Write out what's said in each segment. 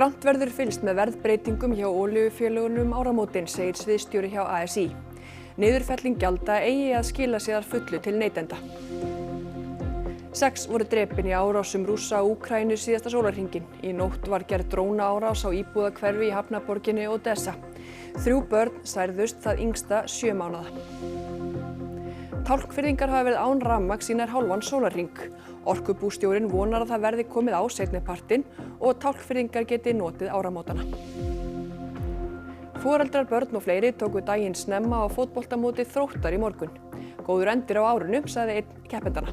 Grannt verður fylgst með verðbreytingum hjá olíufélögunum áramótin, segir sviðsstjóri hjá ASÍ. Niðurfelling gjalda eigi að skila sér að fullu til neytenda. 6 voru drepin í árásum Rússa á Úkraínu síðasta sólarhringinn. Í nótt var gerð drónaárás á íbúðahverfi í hafnarborginni Odessa. 3 börn særðust, það yngsta 7 mánaða. Tálknfirðingar hafa verið án rafmagns í nær hálfan sólarhring. Orkubústjórinn vonar að það verði komið á seinnipartinn og tálknfirðingar geti notið áramótanna. Foreldrar, börn og fleiri tóku daginn snemma á fótboltamóti Þróttar í morgun. Góður endir á árinu, sagði einn keppendana.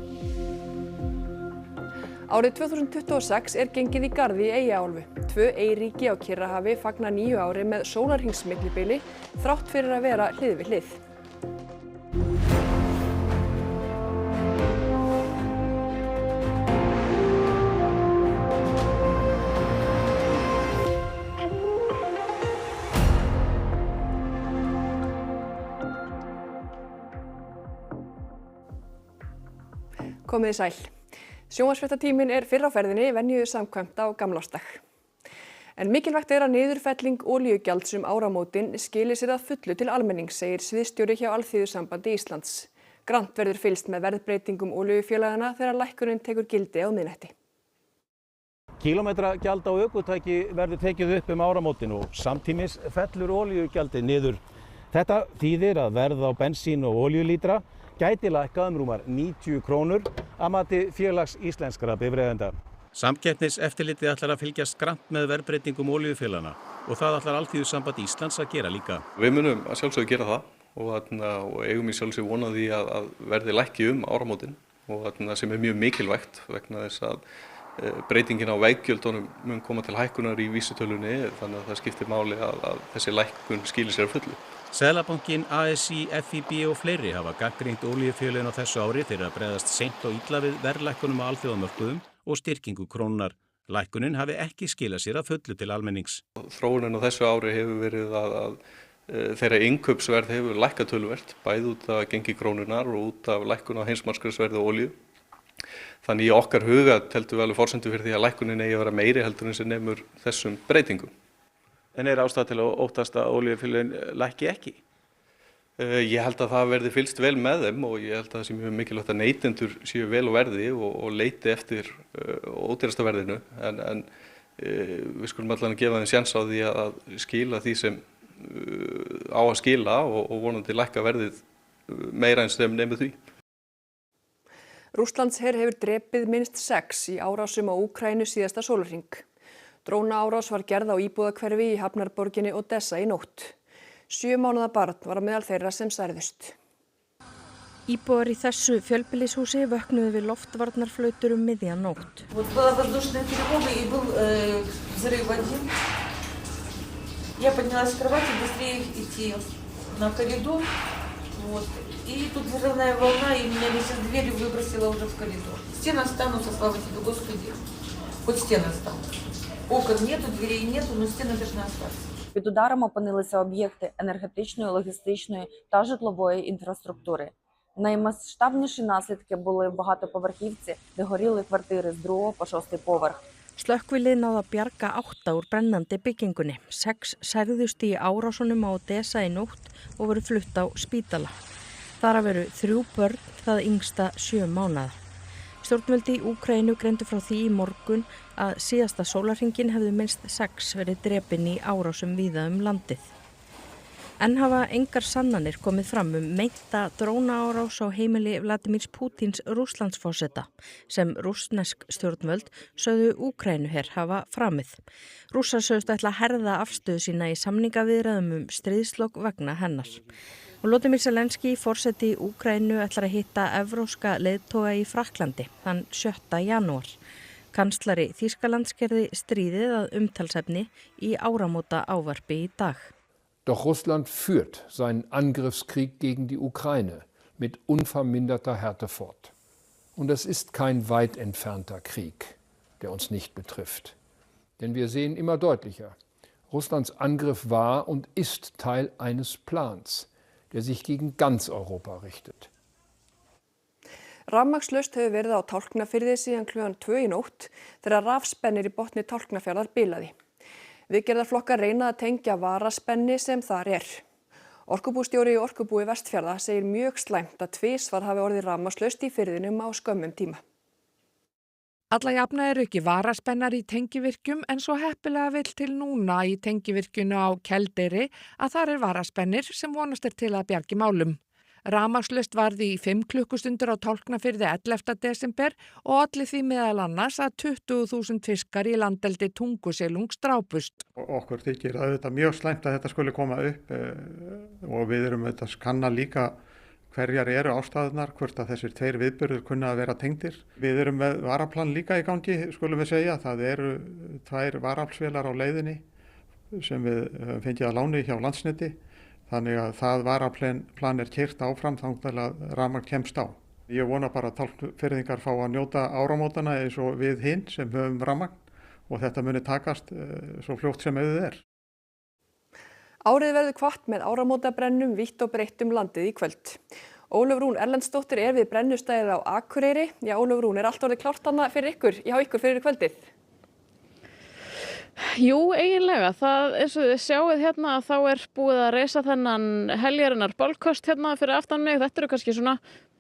Árið 2026 er gengið í garð í Eyjaálfu. 2 eyríki á Kyrrahafi fagna 9 ári með sólarhringsmillibili þrátt fyrir að vera hlið við hlið. Komiði sæl. Sjónvarpsfréttatíminn er fyrr á ferðinni venju samkvæmt á gamlársdag. En mikilvægt er að niðurfelling olíugjalds áramótin skili sér að fullu til almennings, segir sviðsstjóri hjá Alþýðusambandi Íslands. Grannt verður fylgst með verðbreytingum olíufélagana þegar lækkunin tekur gildi á miðnætti. Kílómetragjald á ökutæki verður tekið upp áramótin og samtímis fellur olíugjaldið niður. Þetta þýðir að verð á bensín og olíulítra gæti lækkað rúmar 90 krónur að mati félags íslenskra bifreiðenda. Samkeppniseftirlitið ætlar að fylgjast grannt með verðbreytingum olíufélagana og það ætlar Alþýðusamband Íslands að gera líka. Við munum að sjálfsögðu gera það og eigum í sjálfsögðu von á því að verði lækki áramótin og sem er mjög mikilvægt vegna þess að breytingin á veggjöldunum mun koma til hækkunar í vísitölunni, þannig að það skiptir máli að þessi lækkun skili sér að fullu. Seðlabankinn, ASÍ, FÍB og fleiri hafa gagnrýnt olíufélögin á þessu ári fyrir að bregðast seint og illa við verðlækkunum á alþjóðamörkuðum og styrkingu krónunnar. Lækkunin hafi ekki skilað sér að fullu til almennings. Þróunin á þessu ári hefur verið að þeirra innkaupsverð hefur lækkað töluvert, bæði út af gengi krónunnar og út af lækkun á heimsmarkaðsverði og olíu. Þannig í okkar huga teldum við alveg forsendu fyrir því að lækkunin eigi að vera meiri heldur en sem nemur þessum breytingum. En er ástæða til að óttast að olíufélögin lækki ekki? Ég held að það verði fylgst vel með þeim og ég held að það sé mjög mikilvægt að neytendur séu vel á verði og leiti eftir ódýrasta verðinu. En við skulum allan að gefa þeim séns á því að skila því sem á að skila og vonandi lækka verðið meira en sem nemur því. Rússlandsher hefur drepið minnst 6 í árásum á Úkraínu síðasta sólarhring. Drónaárás var gerð á íbúðahverfi í hafnarborginni Odessa í nótt. 7 mánaða barn var á meðal þeirra sem særðust. Íbúar í þessu fjölbýlishúsi vöknuðu við loftvarnarflautur miðja nótt. Я поднялась с кровати, быстрее идти на коридор. И тут взрывная волна, и меня вместе с дверью выбросила уже в коридор. Стены останутся, слава тебе, Господи. Хоть стены останутся. Окон нету, дверей нету, но стены должны остаться. Під ударом опинилися об'єкти енергетичної, логістичної та житлової інфраструктури. Наймасштабніші наслідки були в багатоповерхівці, де горіли квартири з 2. по 6. поверх. Slökkvilið náði að bjarga 8 úr brennandi byggingunni. 6 særðust í árásunum á Odessa í nótt og voru flutt á spítala. Þar að veru 3 börn, það yngsta 7 mánaða. Stjórnvöld í Úkraínu greindu frá því í morgun að síðasta sólarhringinn hefðu minnst 6 verið drepin í árásum víða landið. En hafa engar sannanir komið fram meinta drónaárás á heimili Vladimírs Pútíns Rússlandsforseta sem rússnesk stjórnvöld sögðu Úkraínuher hafa framið. Rússar sögðust ætla að herða afstöðu sína í samningaviðræðum stríðslok vegna hennar. Volodymyr Zelenský, forseti Úkraínu, ætlar að hitta evrópska leiðtoga í Frakklandi þann 7. janúar. Kanslari Þýskalands gerði stríðið að umtalsefni í áramóta ávarpi í dag. Doch Russland führt seinen Angriffskrieg gegen die Ukraine mit unverminderter Härte fort. Und das ist kein weit entfernter Krieg, der uns nicht betrifft. Denn wir sehen immer deutlicher, Russlands Angriff war und ist Teil eines Plans, der sich gegen ganz Europa richtet. Rafmagnslaust hefur verið á Tálknafirði síðan klukkan 2 í nótt þegar rafspennir í botni Tálknafjarðar bilaði. Viðgerðarflokkar reyna að tengja varaspenni sem þar er. Orkubússtjóri í Orkubúi Vestfjarða segir mjög slæmt að tvisvar hafi orðið rafmagnslaust í firðinum á skömmum tíma. Alla jafna eru ekki varaspennar í tengivirkjum en svo heppilega vill til núna í tengivirkjunu á Keldeyri að þar er varaspennir sem vonast til að bjargi málum. Rafmagnslaust varði í 5 klukkustundur á Tálknafirði 11. desember og olli því meðal annars að 20.000 fiskar í landeldi Tungusilungs drápust. Okkur þykir auðvitað mjög slæmt að þetta skuli koma upp og við erum auðvitað að skanna líka hverjar eru ástæðurnar, hvort að þessir 2 viðburðir kunna að vera tengdir. Við erum með varaplan líka í gangi, skulum við segja. Það eru 2 varaflsvélar á leiðinni sem við höfum fengið að láni hjá Landsneti. Þannig að það varaplan er keyrt áfram þangað til að rafmagn kemst á. Ég vona bara að Tálknfirðingar fá að njóta áramótanna eins og við hinn sem höfum rafmagn og þetta muni takast svo fljótt sem auðið er. Árið verður hvatt með áramótabrennum vítt og breitt landið í kvöld. Ólöf Rún Erlendsdóttir er við brennustæðið á Akureyri. Já, Ólöf Rún, allt orðið klárt þarna fyrir ykkur fyrir kvöldið? Jú, eiginlega. Það eins og þið sjáið hérna þá er búið að reisa þennan heljarinnar bálköst hérna fyrir aftan mig. Þetta eru kannski svona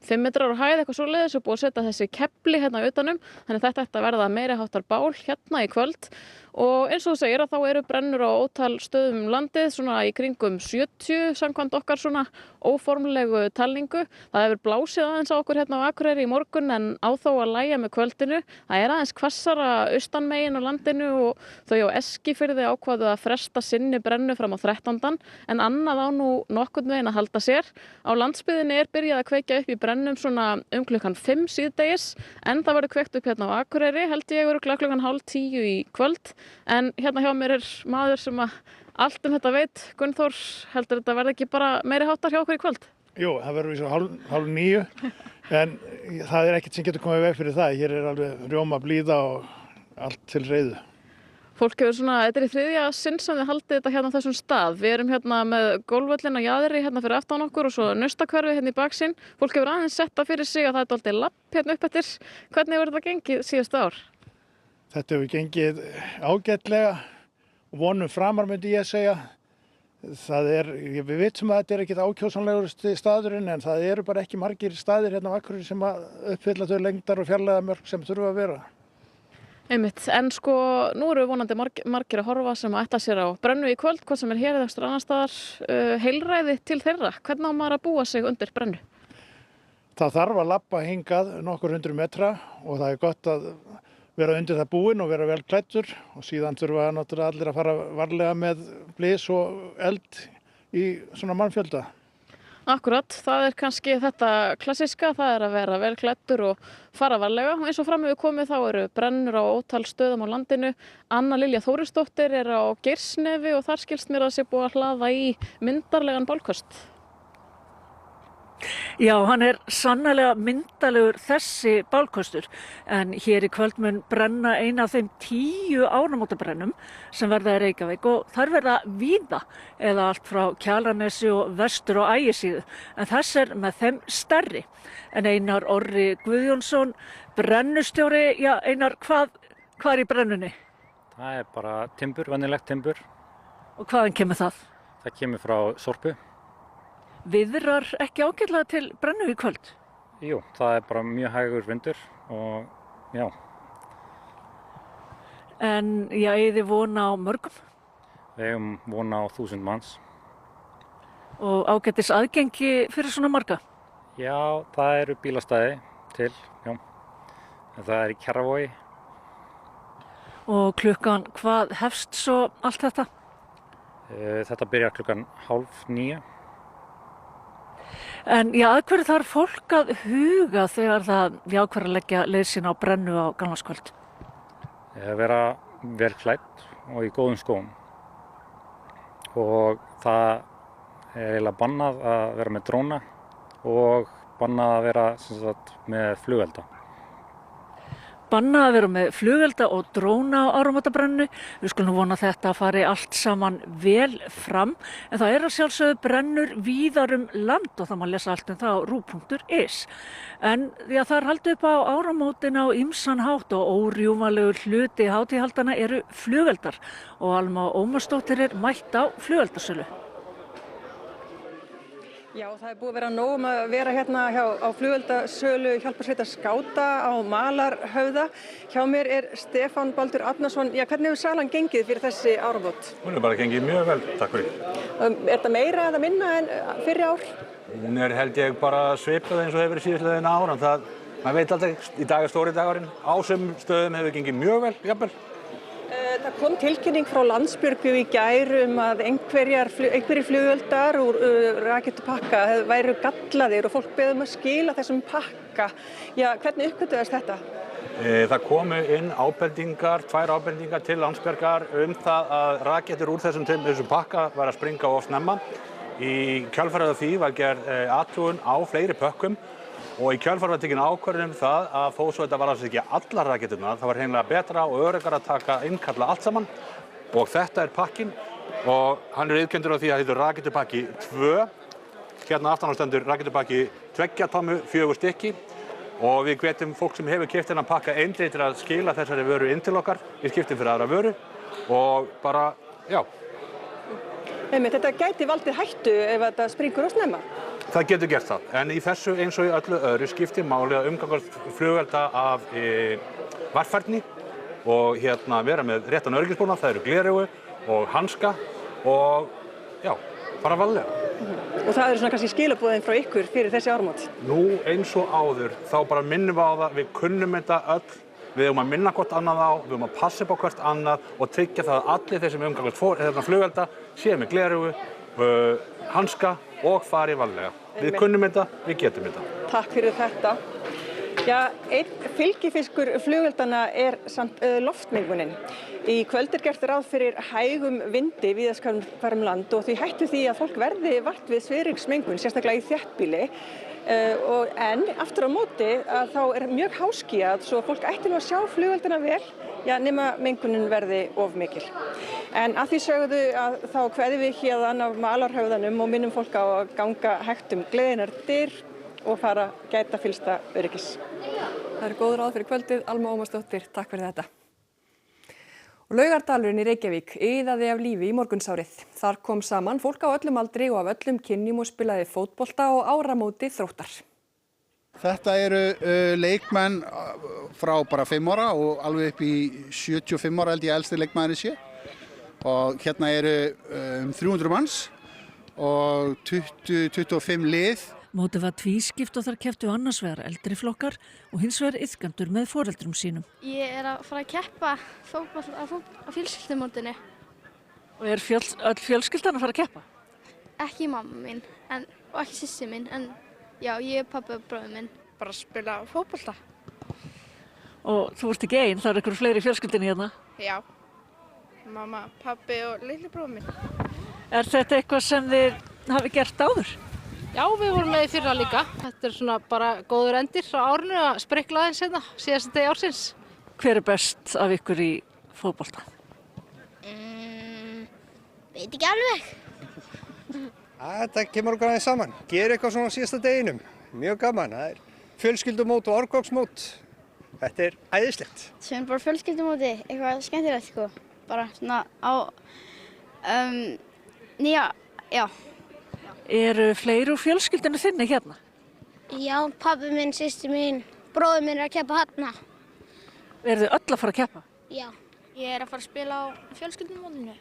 5 metrar á hæð, eitthvað svoleiðis og búið að setja þessi kefli hérna utanum. Þannig þetta ætti að verða meiri háttar bál hérna í kvöld. Og eins og þú segir að þá eru brennur á ótal stöðum landið, svona í kringum 70 samkvæmt okkar svona óformlegu talningu. Það hefur blásið aðeins á okkur hérna á Akureyri í morgun en á þó að lægja með kvöldinu. Það er aðeins hvassara austanmegin á landinu og þau á Eskifirði ákváðu að fresta sinni brennu fram á 13. En annað á nú nokkurn veginn að halda sér. Á landsbyggðinni er byrjað að kveikja upp í brennum svona klukkan 5 síðdegis en það verður kveikt upp hérna á Akureyri held ég örugglega klukkan 9:30 í kvöld. En hérna hjá mér er maður sem að allt þetta veit. Gunnþór, heldur þetta verði ekki bara meiri háttar hjá okkur í kvöld? Jú, það verður í svo 8:30 en það er ekkert sem getur komið veg fyrir það. Hér er alveg rjóma blíða og allt til reiðu. Fólk hefur svona, þetta er í 3. sinn sem þið haldið þetta hérna á þessum stað. Við erum hérna með gólvöllin á Jaðri hérna fyrir aftan okkur og svo Naustakverfi hérna í baksýn. Fólk hefur aðeins setta fyrir sig að það er dálítið lapp hérna upp eftir. Hvernig hefur þetta gengið síðustu ár? Þetta hefur gengið ágætlega og vonum framar myndi ég segja. Við vitum að þetta er ekkert ákjósanlegur staðurinn en það eru bara ekki margir staðir hérna á Akureyri sem að uppfylla þau lengdar og fjarlægðarmörk sem þurfa að vera. Einmitt, en sko nú eru vonandi margir að horfa sem að ætla sér á brennu í kvöld, hvað sem er hér eða ekstra annar staðar, heilræði til þeirra. Hvernig á maður að búa sig undir brennu? Það þarf að labba hingað nokkur 100 metra og það er gott að vera undir það búin og vera vel klæddur og síðan þurfa náttúrulega allir að fara varlega með blys og eld í svona mannfjölda. Akkurat, það er kannski þetta klassiska, það er að vera vel klæddur og fara varlega. Og eins og fram hefur komið þá eru brennur á ótal stöðum á landinu. Anna Lilja Þórisdóttir er á Geirsnefi og þar skilst mér að sé búið að hlaða í myndarlegan bálköst. Já, hann er sannarlega myndalegur þessi bálköstur en hér í kvöld mun brenna eina af þeim 10 áramótabrennum sem verða í Reykjavík og þær verða víða eða allt frá Kjalarnesi og vestur og Ægisíðu en þess er með þeim stærri. En Einar Orri Guðjónsson, brennustjóri, já Einar, hvað er í brennunni? Það er bara timbur, venjulegt timbur. Og hvaðan kemur það? Það kemur frá Sorpu. Viðrar ekki ágætlega til brennu í kvöld? Jú, það er bara mjög hægur vindur og já. En já, eigið þið vona á mörgum? Við eigum vona á 1000 manns. Og ágætis aðgengi fyrir svona marga? Já, það eru bílastæði til, já. En það er í Kjarravogi. Og klukkan, hvað hefst svo allt þetta? Þetta byrjar klukkan 8:30. En já, að hverju þarf fólk að huga þegar það ákveður að leggja leið sín á brennu á gamlárskvöld? Vera vel klædd og í góðum skóm. Og það er eiginlega bannað að vera með dróna og bannað að vera með flugelda. bannað að vera með flugelda og dróna á áramótabrennu. Við skulum vona að þetta fari allt saman vel fram. En það að sjálfsögðu brennur víðar land og það má lesa allt það á ru.is. En það er haldið upp á áramótin á ýmsan hátt og órjúfanlegur hluti hátíðahaldana eru flugeldar. Og Alma Ómarsdóttir er mætt á flugeldasölu. Já, það búið að vera nóg að vera hérna á flugeldasölu hjálparsveitar skáta á Malarhöfða. Hjá mér er Stefán Baldur Árnason. Já, hvernig hefur salan gengið fyrir þessi áramót? Hún er bara gengið mjög vel, takk fyrir. Er þetta meira eða minna en fyrri ár? Hún er held ég bara svipað eins og hefur verið síðastliðin ár, en maður veit alltaf, í dag er stóri dagurinn. Á sumum stöðum hefur gengið mjög vel, jafnvel. Það kom tilkynning frá Landsbjörgu í gær að einhverjir flugeldar úr raketupakka væru gallaðir og fólk beðum að skila þessum pakka. Já, hvernig uppgötvaðist þetta? Það komu inn tvær ábendingar til Landsbjargar það að raketur úr þessum pakka var að springa of snemma. Í kjölfarið af því var gerð athugun á fleiri pökkum og í kjölfarið var tekin ákvörðun það að þó svo þetta var alls ekki allar raketurnar, það var hreinlega betra og öruggara að taka innkalla allt saman og þetta er pakkinn og hann er viðurkenndur á því að þetta er raketupakki 2. Hérna aftan á stendur raketupakki 2 tommu, 4 stykki og við hvetjum fólk sem hefur keypt þennan pakka eindregið til að skila þessari vöru inn til okkar í skiptin fyrir aðra vöru og bara, já. Þetta gæti valdið hættu ef þetta springur of snemma. Það getur gert það, en í þessu eins og í öllu öðru skiptir máli að umgangast flugelda af varfærni og vera með réttan öryggisbúnað, það eru gleraugu og hanska og já, fara varlega. Og það eru svona kannski skilaboðin frá ykkur fyrir þessi áramót? Nú eins og áður, þá bara minnum við á það, við kunnum þetta öll, við höfum að minna hvort annað á, við höfum að passa upp á hvert annað og tryggja það að allir þeir sem umgangast flugelda séu með gleraugu, hanska og fari varlega. Við kunnum þetta, við getum þetta. Takk fyrir þetta. Já, einn fylgifiskur flugeldana er samt loftmengunin. Í kvöld er gert ráð fyrir hægum vindi víðast hvar land og því hættu því að fólk verði vart við svifryksmengun, sérstaklega í þéttbýli. En aftur á móti að þá er mjög háskýjað svo fólk ætti nú að sjá flugeldana vel, nema mengunin verði of mikil. En að því sögðu að þá kveðum við héðan af Malarhöfðanum og minnum fólk á að ganga hægt gleðinnar dyr og fara gæta fyllsta öryggis. Það eru góð ráð fyrir kvöldið. Alma Ómarsdóttir, takk fyrir þetta. Og Laugardalurinn í Reykjavík iðaði af lífi í morgunsárið. Þar kom saman fólk á öllum aldri og af öllum kynjum og spilaði fótbolta og áramóti Þróttar. Þetta eru leikmenn frá bara 5 ára og alveg upp í 75 ára held ég elsti leikmæðurinn sé. Og hérna eru 300 manns og 20-25 lið. Mótið var tvískipt og þar kepptu annars vegar eldri flokkar og hins vegar iðkendur með foreldrum sínum. Ég er að fara að keppa fótbolta á fjölskyldumótinu. Og er öll fjölskyldan að fara að keppa? Ekki mamma mín og ekki sissi mín, en já, ég er pabbi og bróðir minn. Bara að spila fótbolta. Og þú ert ekki ein, það eru ykkur fleiri í fjölskyldinni hérna? Já, mamma, pabbi og litli bróðir minn. Er þetta eitthvað sem þið hafi gert áður? Já, við vorum með í fyrra líka. Þetta er svona bara góður endir á árinu að sprikla aðeins hérna, síðasta degi ársins. Hver er best af ykkur í fótbolta? Veit ekki alveg. Þetta kemur okkur aðeins saman. Gera eitthvað svona síðasta deginum. Mjög gaman. Það er fjölskyldumót og árgangsmót. Þetta er æðislegt. Sem bara fjölskyldumóti, eitthvað skemmtilegt sko. Bara svona á já. Eru fleiri úr fjölskyldinu þinni hérna? Já, pabbi minn, systir mín, bróðir minn er að keppa hérna. Eru þið öll að fara að keppa? Já, ég er að fara að spila á fjölskyldumótinu.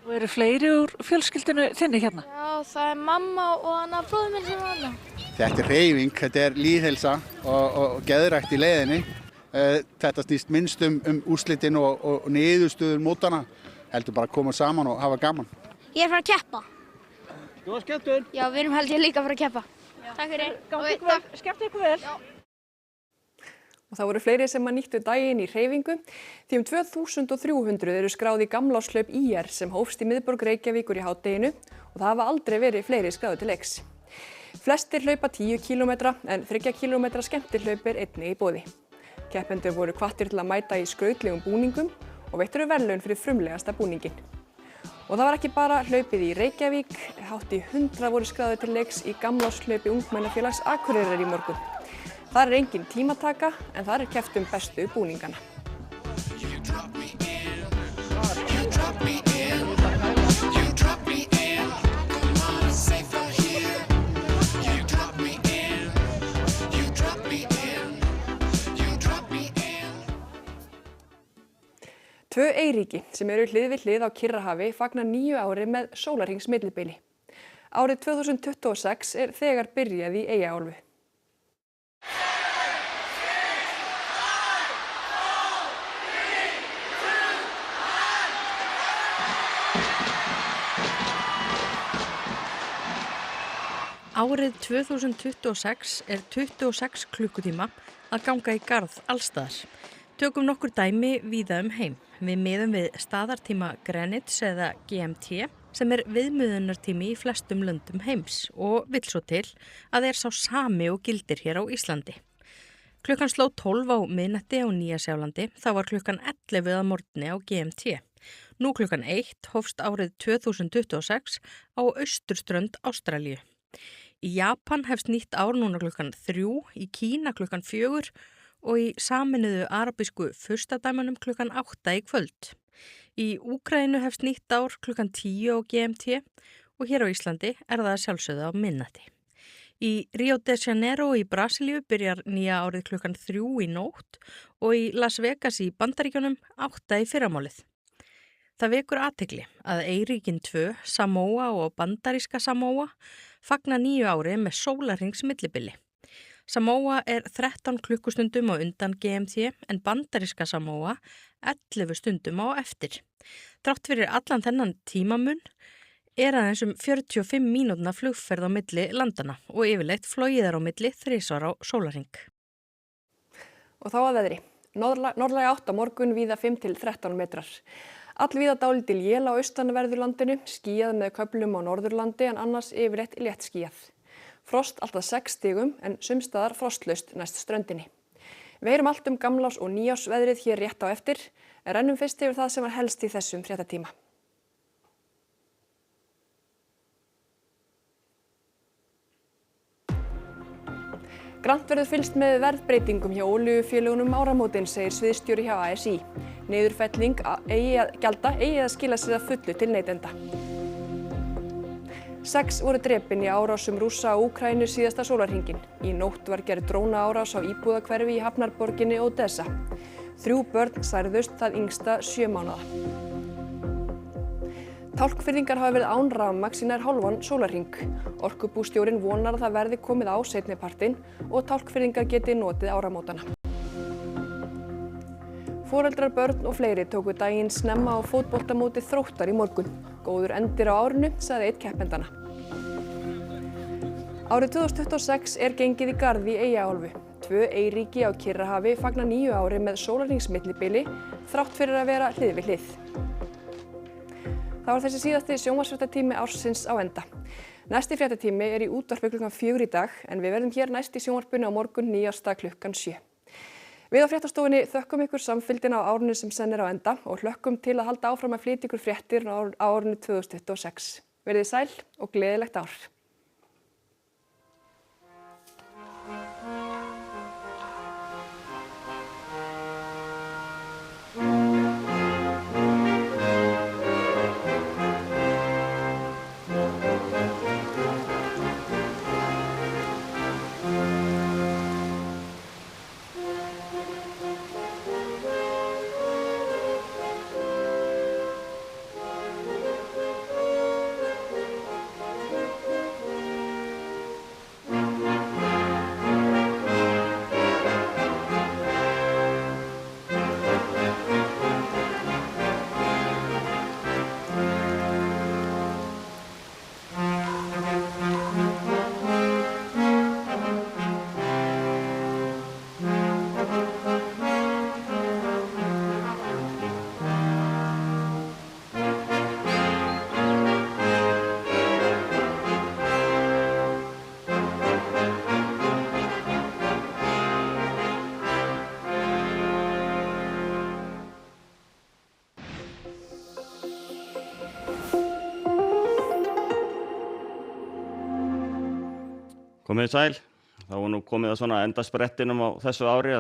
Og eru fleiri úr fjölskyldinu þinni hérna? Já, það er mamma og bróðir minn sem er hérna. Þetta er hreyfing, þetta er lýðheilsa og geðrækt í leiðinni. Þetta snýst minnst úrslitin og niðurstöður mótana. Heldur bara að koma saman og hafa gaman. Ég er að fara að keppa. Þú var skemmtun? Já, við erum held ég líka að fara að keppa. Takk fyrir. Skemmtu ykkur vel. Og það voru fleiri sem nýttu daginn í hreyfingu. Því 2300 eru skráð í gamlárshlaup ÍR sem hófst í miðborg Reykjavíkur í hádeginu og það hafa aldrei verið fleiri skráðu til leiks. Flestir hlaupa 10 km en 3 km skemmtihlaup er einnig í boði. Keppendur voru hvattir til að mæta í skrautlegum búningum og veittur verðlaun fyrir frumlegasta búninginn. Og það var ekki bara hlaupið í Reykjavík, hátt í 100 voru skráðir til leiks í gamlárshlaupi Ungmennafélags Akureyrar í morgun. Þar engin tímataka en þar keppt bestu búningana. Tvö eyríki sem eru hlið við hlið á Kyrrahafi fagna 9 ári með sólarhringsmillibili. Árið 2026 er þegar byrjað í Eyjaálfu. Árið 2026 er 26 klukkutíma að ganga í garð allstaðar. Tökum nokkur dæmi víða heim. Við miðum við staðartíma Greenwich eða GMT sem er viðmiðunartími í flestum löndum heims og vill svo til að sá sami og gildir hér á Íslandi. Klukkan sló 12 á miðnætti á Nýja-Sjálandi, þá var klukkan 11 að morgni á GMT. Nú klukkan 1 hófst árið 2026 á austurströnd Ástralíu. Í Japan hefst nýtt ár núna klukkan 3, í Kína klukkan 4 og í Sameinuðu arabísku furstadæmunum klukkan 8 í kvöld. Í Úkraínu hefst nýtt ár klukkan 10 á GMT og hér á Íslandi það sjálfsögðu á miðnætti. Í Rio de Janeiro í Brasilíu byrjar nýja árið klukkan 3 í nótt og í Las Vegas í Bandaríkjunum 8 í fyrramálið. Það vekur athygli að eyríkin 2, Samoa og bandaríska Samoa, fagna 9 ári með sólarhringsmillibili. Samoa 13 klukkustundum á undan GMT en bandaríska Samoa 11 stundum á eftir. Þrátt fyrir allan þennan tímamun aðeins 45 mínútna flugferð á milli landana og yfirleitt flogið á milli 3 á sólarhring. Og þá að veðri. Norðlæg átt á morgun víða 5 til 13 metrar. Allvíða dálítil él á austanverðu landinu, skýjað með köflum á Norðurlandi en annars yfirleitt létt skýjað. Frost alltaf 6 stigum en sumstaðar frostlaust næst ströndinni. Við heyrum allt gamlás- og nýjársveðrið hér rétt á eftir, en rennum fyrst yfir það sem var helst í þessum fréttatíma. Grannt verður fylgst með verðbreytingum hjá olíufélögunum áramótin, segir sviðsstjóri hjá ASÍ. Niðurfelling gjalda eigi að skila sér að fullu til neytenda. 6 voru drepin í árásum Rússa á Úkraínu síðasta sólarhringinn. Í nótt var gerð drónaárás á íbúðahverfi í hafnarborginni Odessa. 3 börn særðust, það yngsta 7 mánaða. Tálknfirðingar hafa verið án rafmagns í nær hálfan sólarhring. Orkubústjórinn vonar að það verði komið á seinnipartinn og tálknfirðingar geti notið áramótana. Foreldrar, börn og fleiri tóku daginn snemma á fótboltamóti Þróttar í morgun. Góður endir á árinu, sagði einn keppendana. Árið 2026 gengið í garð í Eyjaálfu. 2 eyríki á Kyrrahafi fagna 9 ári með sólarhringsmillibili þrátt fyrir að vera hlið við hlið. Það var þessi síðasti sjónvarpsfréttatími ársins á enda. Næsti fréttatími í útvarpi klukkan 4 í dag en við verðum hér næst í sjónvarpinu á morgun nýjársdag klukkan 7. Við á fréttastofunni þökkum ykkur samfylgdina á árinu sem senn á enda og hlökkum til að halda áfram að flytja ykkur fréttir á árinu 2026. Verið sæl og gleðilegt ár. Komið sæl. Það var nú komið að svona endasprettinum á þessu ári.